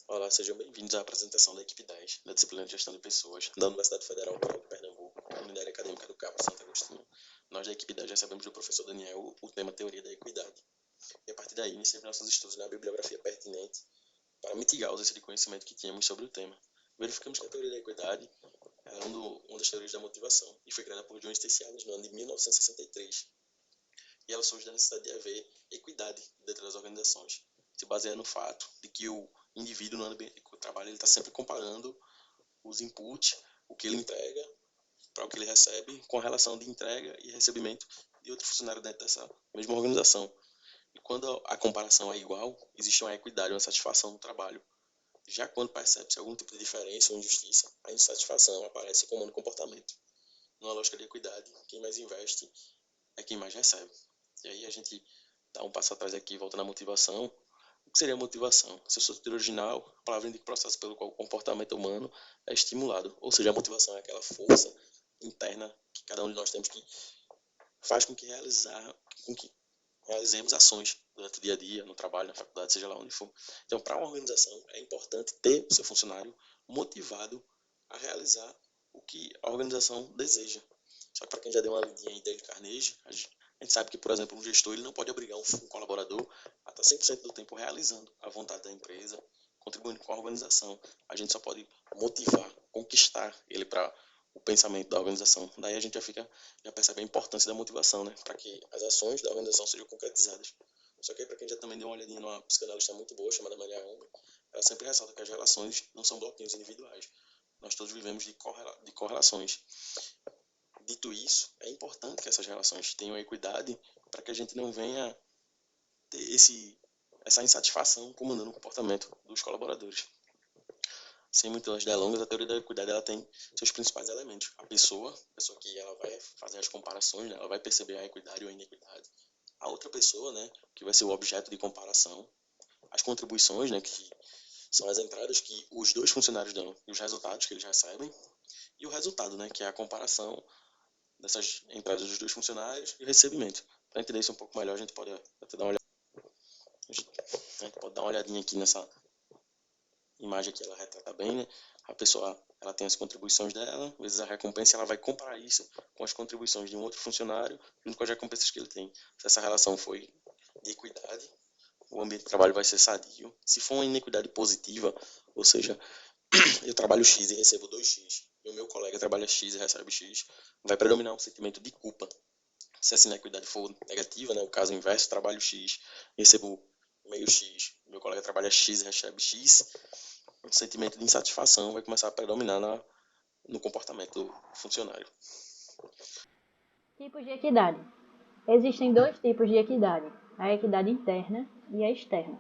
Olá, sejam bem-vindos à apresentação da equipe 10 da disciplina de Gestão de Pessoas da Universidade Federal Rural de Pernambuco, Unidade Acadêmica do CAP Santo Agostinho. Nós da equipe 10 recebemos do professor Daniel o tema Teoria da Equidade. E a partir daí, iniciamos nossos estudos na bibliografia pertinente para mitigar a ausência de conhecimento que tínhamos sobre o tema. Verificamos que a teoria da equidade é uma das teorias da motivação e foi criada por John Stacy Adams no ano de 1963. E ela surge da necessidade de haver equidade dentro das organizações. Se baseia no fato de que o indivíduo no ambiente de trabalho ele está sempre comparando os inputs, o que ele entrega para o que ele recebe, com a relação de entrega e recebimento de outro funcionário dentro dessa mesma organização. E quando a comparação é igual, existe uma equidade, uma satisfação no trabalho. Já quando percebe-se algum tipo de diferença ou injustiça, a insatisfação aparece como no comportamento. Numa lógica de equidade, quem mais investe é quem mais recebe. E aí a gente dá um passo atrás aqui, volta na motivação. O que seria a motivação? Se eu sou o original, a palavra indica o processo pelo qual o comportamento humano é estimulado. Ou seja, a motivação é aquela força interna que cada um de nós temos que faz com que realizemos ações durante o dia a dia, no trabalho, na faculdade, seja lá onde for. Então, para uma organização, é importante ter o seu funcionário motivado a realizar o que a organização deseja. Só que para quem já deu uma lidinha aí Dale Carnegie, a gente sabe que, por exemplo, um gestor ele não pode obrigar um colaborador a estar 100% do tempo realizando a vontade da empresa, contribuindo com a organização. A gente só pode motivar, conquistar ele para o pensamento da organização. Daí a gente já percebe a importância da motivação, né? Para que as ações da organização sejam concretizadas. Só que aí, para quem já também deu uma olhadinha numa psicanalista muito boa, chamada Maria Homem, ela sempre ressalta que as relações não são bloquinhos individuais. Nós todos vivemos de correlações. Dito isso, é importante que essas relações tenham equidade para que a gente não venha ter essa insatisfação comandando o comportamento dos colaboradores. Sem muitas delongas, a teoria da equidade ela tem seus principais elementos. A pessoa que ela vai fazer as comparações, né, ela vai perceber a equidade ou a inequidade. A outra pessoa, né, que vai ser o objeto de comparação. As contribuições, né, que são as entradas que os dois funcionários dão e os resultados que eles recebem. E o resultado, né, que é a comparação dessas entradas dos dois funcionários e o recebimento. Para entender isso um pouco melhor, a gente pode até dar uma olhada. A gente pode dar uma olhadinha aqui nessa imagem aqui, ela retrata bem, né? A pessoa, ela tem as contribuições dela, vezes a recompensa, ela vai comparar isso com as contribuições de um outro funcionário, junto com as recompensas que ele tem. Se essa relação foi de equidade, o ambiente de trabalho vai ser sadio. Se for uma inequidade positiva, ou seja, eu trabalho X e recebo 2X, e o meu colega trabalha X e recebe X, vai predominar um sentimento de culpa. Se essa inequidade for negativa, né, o caso inverso, trabalho X e recebo meio X, meu colega trabalha X e recebe X, o sentimento de insatisfação vai começar a predominar no comportamento do funcionário. Tipos de equidade. Existem dois tipos de equidade, a equidade interna e a externa.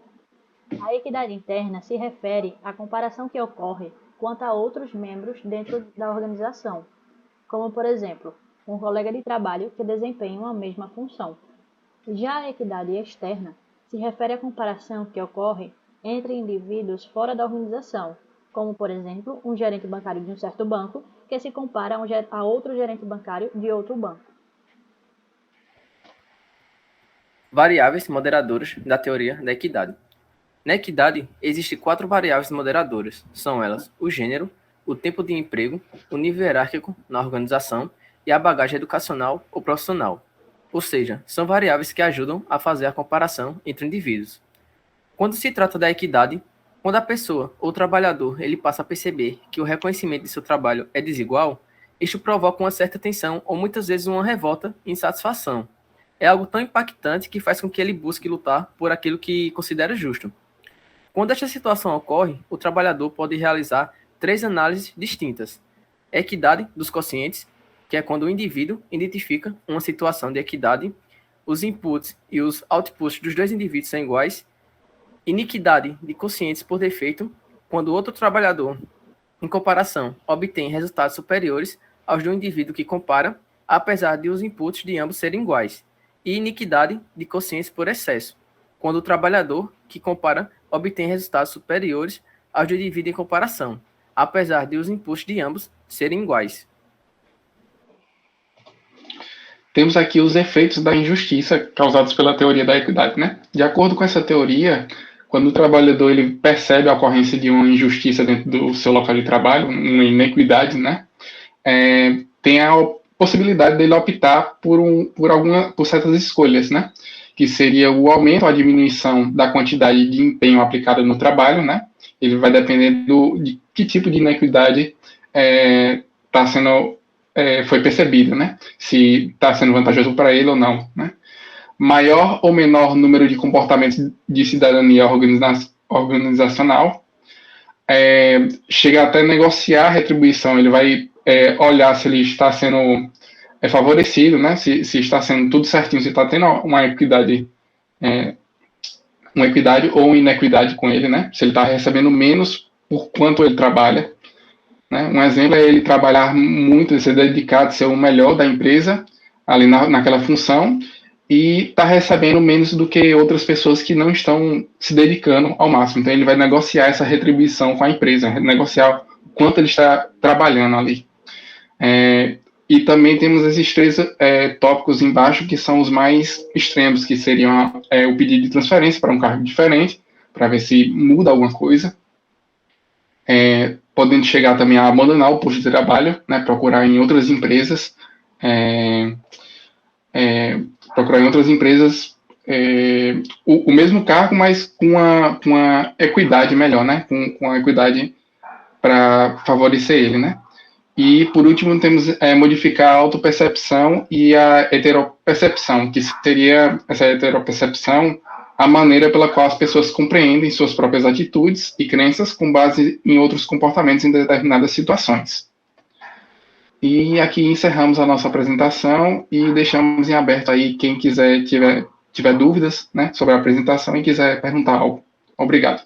A equidade interna se refere à comparação que ocorre quanto a outros membros dentro da organização, como, por exemplo, um colega de trabalho que desempenha uma mesma função. Já a equidade externa se refere à comparação que ocorre entre indivíduos fora da organização, como, por exemplo, um gerente bancário de um certo banco que se compara a outro gerente bancário de outro banco. Variáveis moderadoras da teoria da equidade. Na equidade, existem 4 variáveis moderadoras. São elas o gênero, o tempo de emprego, o nível hierárquico na organização e a bagagem educacional ou profissional. Ou seja, são variáveis que ajudam a fazer a comparação entre indivíduos. Quando se trata da equidade, quando a pessoa ou trabalhador ele passa a perceber que o reconhecimento de seu trabalho é desigual, isto provoca uma certa tensão ou muitas vezes uma revolta e insatisfação. É algo tão impactante que faz com que ele busque lutar por aquilo que considera justo. Quando esta situação ocorre, o trabalhador pode realizar 3 análises distintas. A equidade dos quocientes, que é quando o indivíduo identifica uma situação de equidade, os inputs e os outputs dos dois indivíduos são iguais. Iniquidade de quocientes por defeito, quando o outro trabalhador, em comparação, obtém resultados superiores aos do indivíduo que compara, apesar de os inputs de ambos serem iguais. E iniquidade de quocientes por excesso, quando o trabalhador que compara obtém resultados superiores aos do indivíduo em comparação, apesar de os inputs de ambos serem iguais. Temos aqui os efeitos da injustiça causados pela teoria da equidade, né? De acordo com essa teoria, quando o trabalhador ele percebe a ocorrência de uma injustiça dentro do seu local de trabalho, uma inequidade, né, tem a possibilidade dele optar por certas escolhas, né, que seria o aumento ou a diminuição da quantidade de empenho aplicada no trabalho, né, ele vai depender de que tipo de inequidade foi percebido, né, se está sendo vantajoso para ele ou não, né. Maior ou menor número de comportamentos de cidadania organizacional, chega até negociar a retribuição, ele vai olhar se ele está sendo favorecido, né, se está sendo tudo certinho, se está tendo uma equidade ou uma inequidade com ele, né, se ele está recebendo menos por quanto ele trabalha, né. Um exemplo é ele trabalhar muito, ser dedicado, ser o melhor da empresa, ali naquela função, e está recebendo menos do que outras pessoas que não estão se dedicando ao máximo. Então, ele vai negociar essa retribuição com a empresa, negociar o quanto ele está trabalhando ali. E também temos esses três tópicos embaixo, que são os mais extremos, que seriam o pedido de transferência para um cargo diferente, para ver se muda alguma coisa, podendo chegar também a abandonar o posto de trabalho, né, procurar em outras empresas, o mesmo cargo, mas com uma equidade melhor, né? Com a equidade para favorecer ele, né? E, por último, temos modificar a autopercepção e a heteropercepção, que seria essa heteropercepção, a maneira pela qual as pessoas compreendem suas próprias atitudes e crenças com base em outros comportamentos em determinadas situações. E aqui encerramos a nossa apresentação e deixamos em aberto aí quem tiver dúvidas, né, sobre a apresentação e quiser perguntar algo. Obrigado.